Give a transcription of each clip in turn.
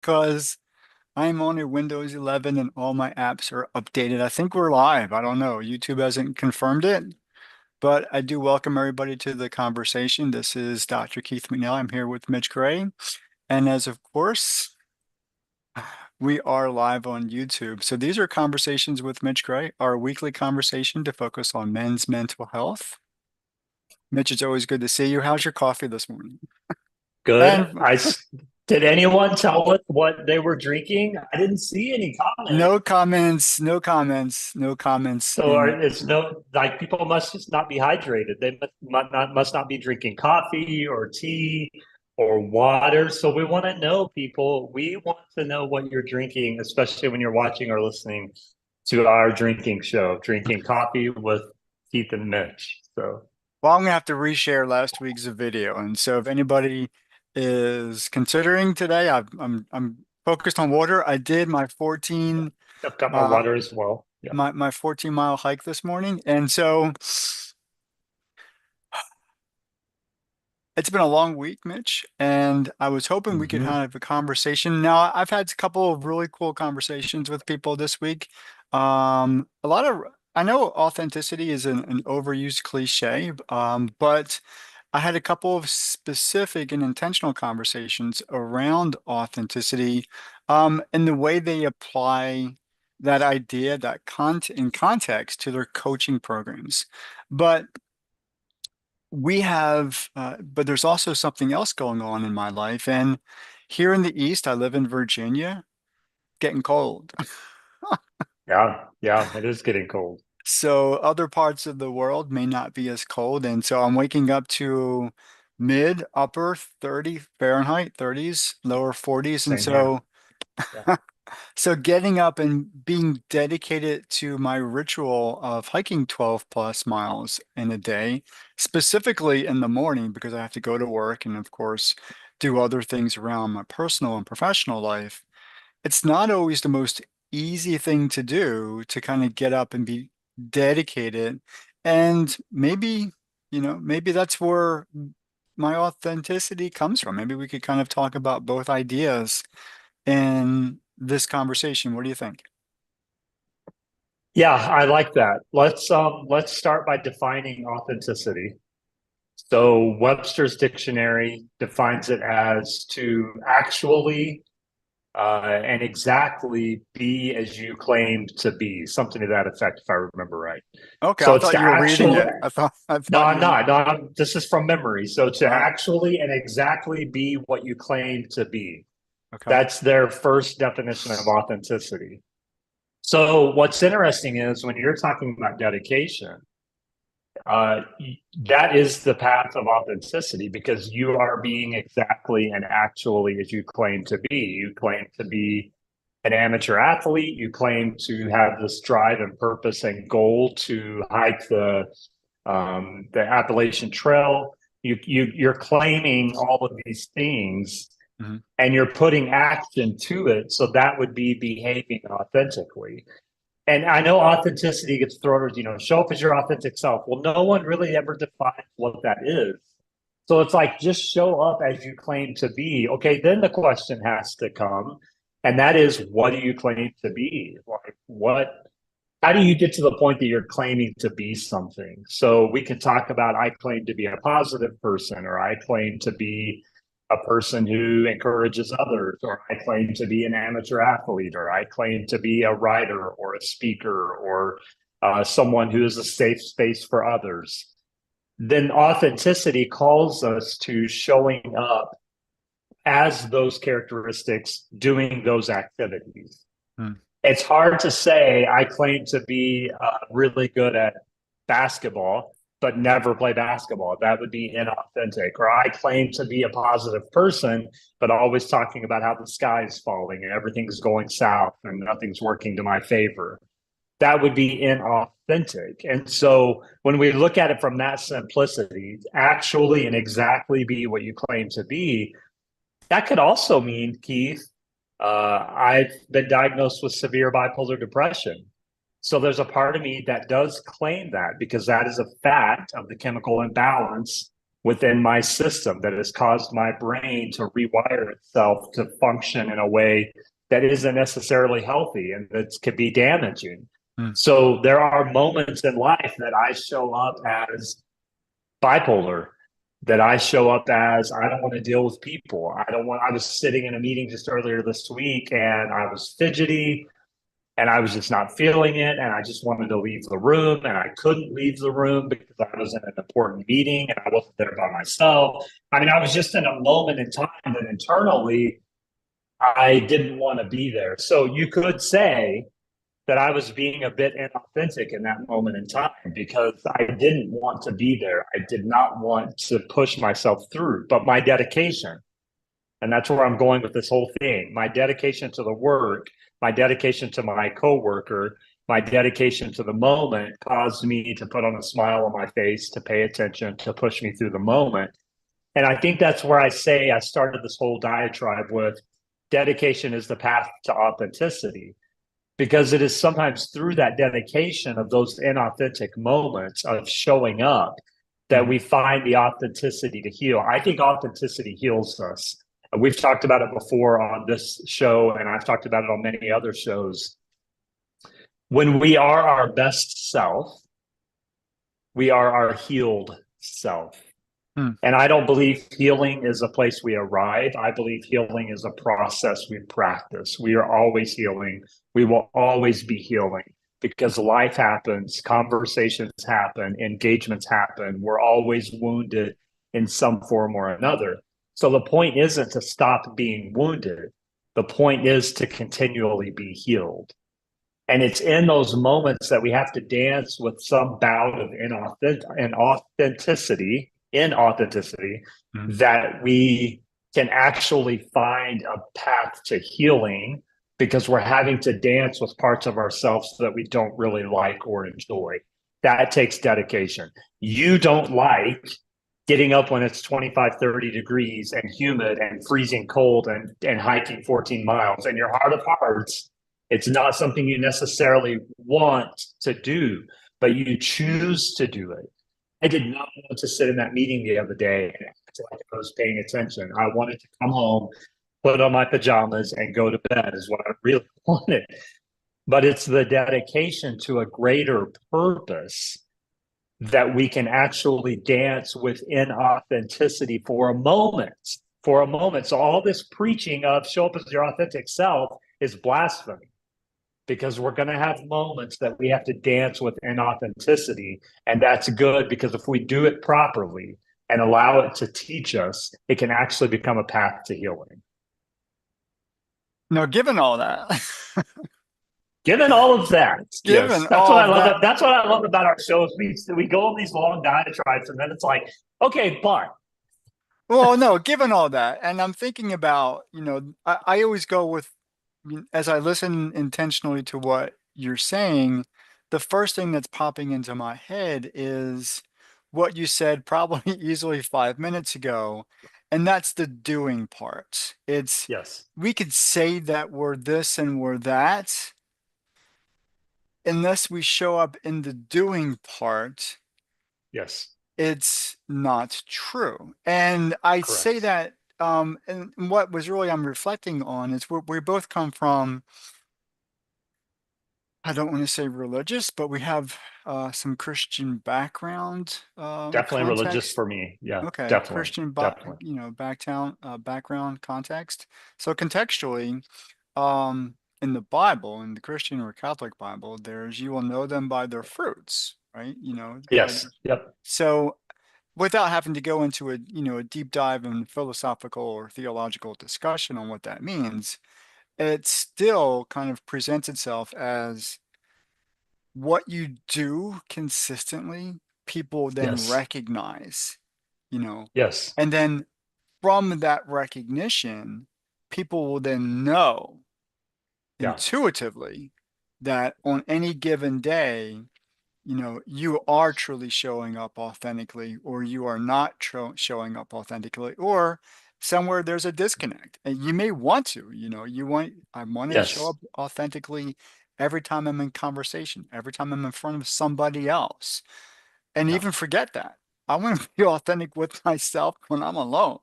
because I'm on a Windows 11 and all my apps are updated. I think we're live. I don't know. YouTube hasn't confirmed it, but I do welcome everybody to the conversation. This is Dr. Keith McNeil. I'm here with Mitch Gray. And as of course, we are live on YouTube. So these are Conversations with Mitch Gray, our weekly conversation to focus on men's mental health. Mitch, it's always good to see you. How's your coffee this morning? Good. And Did anyone tell us what they were drinking? I didn't see any comments. no comments, no comments, no comments So in it's no like people must just not be hydrated. They must not be drinking coffee or tea or water. So we want to know, people. We want to know what you're drinking, especially when you're watching or listening to our drinking show, Drinking Coffee with Keith and Mitch. So Well, I'm gonna have to reshare last week's video, and so if anybody is considering today, I'm focused on water. I did my 14 I've got my uh water as well. Yeah. my 14-mile hike this morning, and so it's been a long week, Mitch, and I was hoping we could Mhm. have a conversation. Now, I've had a couple of really cool conversations with people this week. A lot of I know authenticity is an overused cliche, but I had a couple of specific and intentional conversations around authenticity, and the way they apply that idea, that in context to their coaching programs. But but there's also something else going on in my life. And here in the East, I live in Virginia, getting cold. Yeah. Yeah. It is getting cold. So other parts of the world may not be as cold. And so I'm waking up to mid, upper 30 Fahrenheit, 30s, lower 40s. And Same here. so Yeah. so getting up and being dedicated to my ritual of hiking 12 plus miles in a day, specifically in the morning because I have to go to work and of course do other things around my personal and professional life. It's not always the most easy thing to do to kind of get up and be dedicated. And maybe, maybe that's where my authenticity comes from. Maybe we could kind of talk about both ideas in this conversation. What do you think? Yeah, I like that. Let's start by defining authenticity. So Webster's dictionary defines it as to actually and exactly be as you claimed to be, something to that effect, if I remember right. Okay, So I it's thought to you were reading actually, it. I no, thought I'm you were. not. No, this is from memory. So to Oh, actually and exactly be what you claim to be. okay. That's their first definition of authenticity. So what's interesting is when you're talking about dedication, uh, that is the path of authenticity because you are being exactly and actually as you claim to be. You claim to be an amateur athlete. You claim to have this drive and purpose and goal to hike the Appalachian Trail. You're claiming all of these things Hmm. and you're putting action to it. So that would be behaving authentically. And I know authenticity gets thrown as, show up as your authentic self. Well, no one really ever defines what that is. So it's like just show up as you claim to be. Okay, then the question has to come, and that is, what do you claim to be? Like, how do you get to the point that you're claiming to be something? So we can talk about, I claim to be a positive person, or I claim to be a person who encourages others, or I claim to be an amateur athlete, or I claim to be a writer or a speaker or someone who is a safe space for others. Then authenticity calls us to showing up as those characteristics, doing those activities. It's hard to say I claim to be really good at basketball, but never play basketball. That would be inauthentic. Or I claim to be a positive person, but always talking about how the sky is falling and everything's going south and nothing's working to my favor. That would be inauthentic. And so when we look at it from that simplicity, actually and exactly be what you claim to be, that could also mean, Keith, I've been diagnosed with severe bipolar depression. So there's a part of me that does claim that because that is a fact of the chemical imbalance within my system that has caused my brain to rewire itself to function in a way that isn't necessarily healthy and that could be damaging. Mm. So there are moments in life that I show up as bipolar, that I show up as I don't want to deal with people. I was sitting in a meeting just earlier this week and I was fidgety and I was just not feeling it. And I just wanted to leave the room and I couldn't leave the room because I was in an important meeting and I wasn't there by myself. I mean, I was just in a moment in time that internally I didn't want to be there. So you could say that I was being a bit inauthentic in that moment in time because I didn't want to be there. I did not want to push myself through, but my dedication, and that's where I'm going with this whole thing, my dedication to the work, my dedication to my coworker, my dedication to the moment caused me to put on a smile on my face, to pay attention, to push me through the moment. And I think that's where I say I started this whole diatribe with dedication is the path to authenticity, because it is sometimes through that dedication of those inauthentic moments of showing up that Mhm. we find the authenticity to heal. I think authenticity heals us. We've talked about it before on this show, and I've talked about it on many other shows. When we are our best self, we are our healed self. Mm. And I don't believe healing is a place we arrive. I believe healing is a process we practice. We are always healing. We will always be healing because life happens, conversations happen, engagements happen. We're always wounded in some form or another. So the point isn't to stop being wounded. The point is to continually be healed. And it's in those moments that we have to dance with some bout of inauthenticity, Mm. that we can actually find a path to healing because we're having to dance with parts of ourselves that we don't really like or enjoy. That takes dedication. You don't like getting up when it's 25, 30 degrees and humid and freezing cold and hiking 14 miles. And your heart of hearts, it's not something you necessarily want to do, but you choose to do it. I did not want to sit in that meeting the other day and act like I was paying attention. I wanted to come home, put on my pajamas, and go to bed, is what I really wanted. But it's the dedication to a greater purpose that we can actually dance within authenticity for a moment. For a moment. So all this preaching of show up as your authentic self is blasphemy, because we're going to have moments that we have to dance with inauthenticity. And that's good because if we do it properly and allow it to teach us, it can actually become a path to healing. Now, given all that, Given all of that, given yes, that's what all I of love. that, That's what I love about our shows. We go on these long diatribes, and then it's like, okay, but well, no, given all that, and I'm thinking about, I always go with, as I listen intentionally to what you're saying, the first thing that's popping into my head is what you said probably easily 5 minutes ago, and that's the doing part. yes, We could say that we're this and we're that, unless we show up in the doing part, yes, it's not true. And I say correct, that, and what was really I'm reflecting on is we both come from, I don't want to say religious, but we have some Christian background definitely religious context. for me. Yeah, Okay, definitely, definitely. background context. So contextually, in the Bible, in the Christian or Catholic Bible, there's you will know them by their fruits, right? Yes, yep, So without having to go into a deep dive in philosophical or theological discussion on what that means, it still kind of presents itself as what you do consistently, people then yes, recognize, you know, yes, and then from that recognition, people will then know yeah, intuitively that on any given day, you are truly showing up authentically, or you are not showing up authentically, or somewhere there's a disconnect. And you may want to, I want to show yes, up authentically every time I'm in conversation, every time I'm in front of somebody else, and yeah, even forget that. I want to be authentic with myself when I'm alone.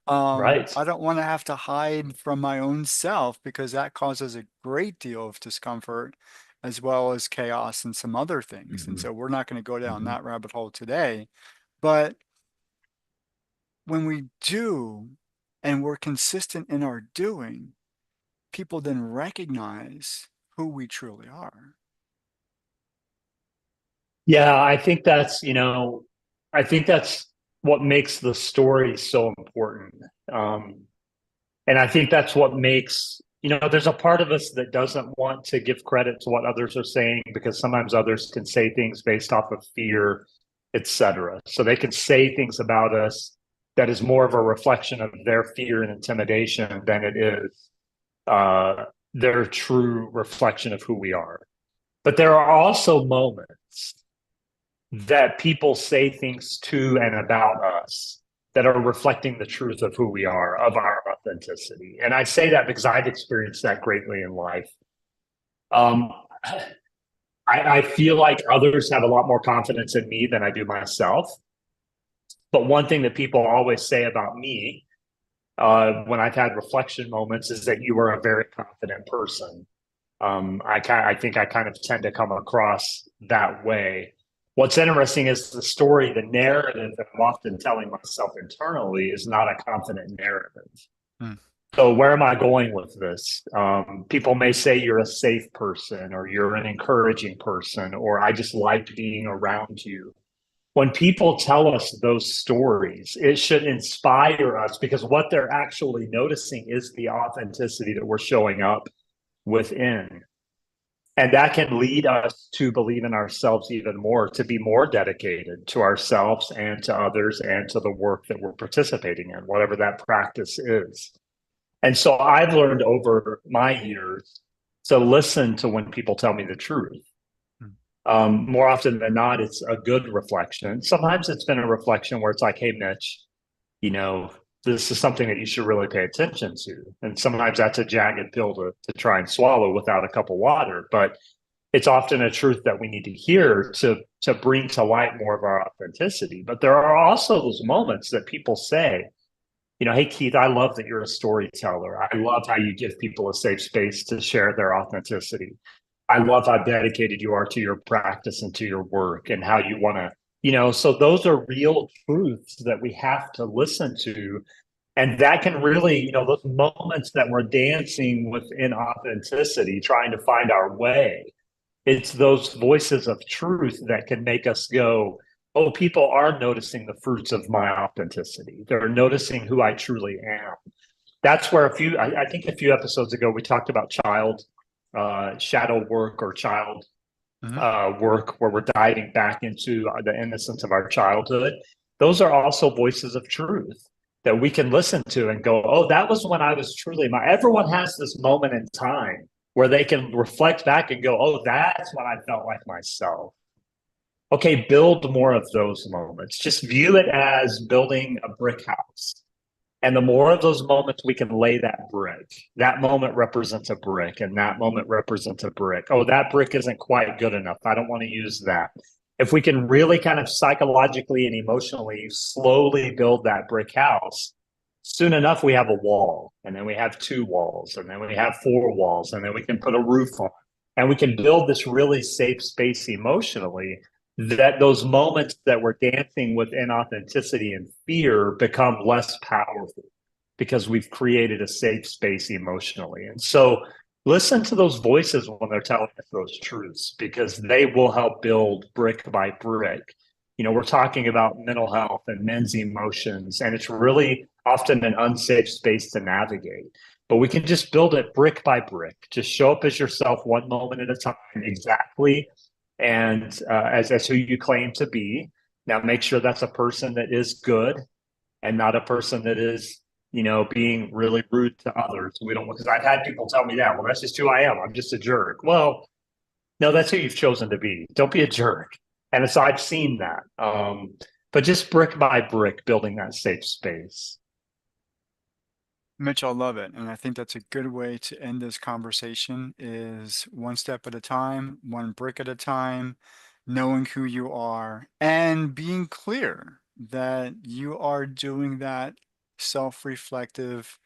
Right. I don't want to have to hide from my own self because that causes a great deal of discomfort as well as chaos and some other things. And Mhm. so we're not going to go down Mhm. that rabbit hole today. But when we do and we're consistent in our doing, people then recognize who we truly are. Yeah, I think that's what makes the story so important. Um, and I think that's what makes, there's a part of us that doesn't want to give credit to what others are saying because sometimes others can say things based off of fear, etc. So they can say things about us that is more of a reflection of their fear and intimidation than it is their true reflection of who we are. But there are also moments that people say things to and about us that are reflecting the truth of who we are, of our authenticity. And I say that because I've experienced that greatly in life. Um, I feel like others have a lot more confidence in me than I do myself. But one thing that people always say about me when I've had reflection moments is that you are a very confident person. I think I kind of tend to come across that way. What's interesting is the story, the narrative that I'm often telling myself internally is not a confident narrative. Hmm. So where am I going with this? People may say you're a safe person or you're an encouraging person or I just like being around you. When people tell us those stories, it should inspire us because what they're actually noticing is the authenticity that we're showing up within. And that can lead us to believe in ourselves even more, to be more dedicated to ourselves and to others and to the work that we're participating in, whatever that practice is. And so I've learned over my years to listen to when people tell me the truth. Hmm. More often than not, it's a good reflection. Sometimes it's been a reflection where it's like, hey, Mitch, you know, this is something that you should really pay attention to. And sometimes that's a jagged pill to try and swallow without a cup of water. But it's often a truth that we need to hear to bring to light more of our authenticity. But there are also those moments that people say, hey Keith, I love that you're a storyteller. I love how you give people a safe space to share their authenticity. I love how dedicated you are to your practice and to your work and how you want to, so those are real truths that we have to listen to. And that can really, those moments that we're dancing within authenticity, trying to find our way, it's those voices of truth that can make us go, oh, people are noticing the fruits of my authenticity. They're noticing who I truly am. That's where I think a few episodes ago, we talked about child shadow work or child Mhm. work where we're diving back into the innocence of our childhood. Those are also voices of truth that we can listen to and go, oh, that was when I was truly my. Everyone has this moment in time where they can reflect back and go, oh, that's when I felt like myself. Okay, build more of those moments. Just view it as building a brick house. And the more of those moments we can lay that brick, that moment represents a brick, and that moment represents a brick. Oh, that brick isn't quite good enough. I don't want to use that. If we can really kind of psychologically and emotionally slowly build that brick house, soon enough we have a wall, and then we have two walls, and then we have four walls, and then we can put a roof on. And we can build this really safe space emotionally that those moments that we're dancing with inauthenticity and fear become less powerful because we've created a safe space emotionally. And so listen to those voices when they're telling us those truths because they will help build brick by brick. We're talking about mental health and men's emotions, and it's really often an unsafe space to navigate. But we can just build it brick by brick. Just show up as yourself one moment at a time, exactly and as who you claim to be. Now, make sure that's a person that is good and not a person that is, being really rude to others. We don't because I've had people tell me that. Well, that's just who I am. I'm just a jerk. Well, no, that's who you've chosen to be. Don't be a jerk. And so I've seen that. But just brick by brick, building that safe space. Mitch, I love it. And I think that's a good way to end this conversation is one step at a time, one brick at a time, knowing who you are and being clear that you are doing that self-reflective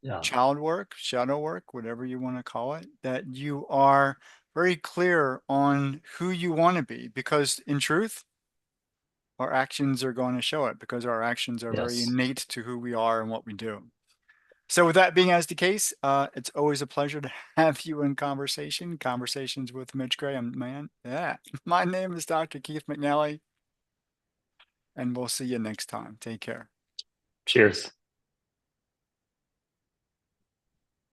Yeah. child work, shadow work, whatever you want to call it, that you are very clear on who you want to be. Because in truth, our actions are going to show it because our actions are very Yes. innate to who we are and what we do. So with that being as the case, it's always a pleasure to have you in conversations with Mitch Graham, man. Yeah. My name is Dr. Keith McNally, and we'll see you next time. Take care. Cheers.